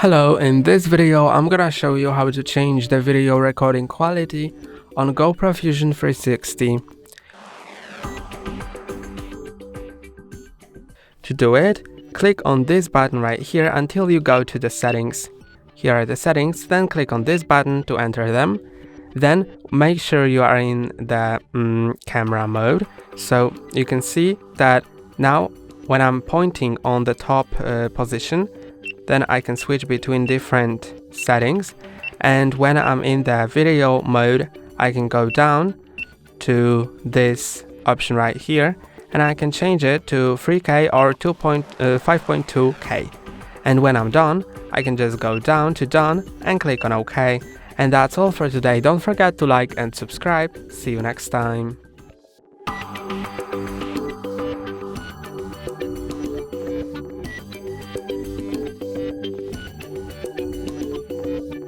Hello, in this video I'm gonna show you how to change the video recording quality on GoPro Fusion 360. To do it, click on this button right here until you go to the settings. Here are the settings, then click on this button to enter them. Then make sure you are in the camera mode, so you can see that now when I'm pointing on the top position, then I can switch between different settings, and when I'm in the video mode I can go down to this option right here and I can change it to 3K or 5.2K, and when I'm done I can just go down to done and click on OK. And that's all for today. Don't forget to like and subscribe. See you next time.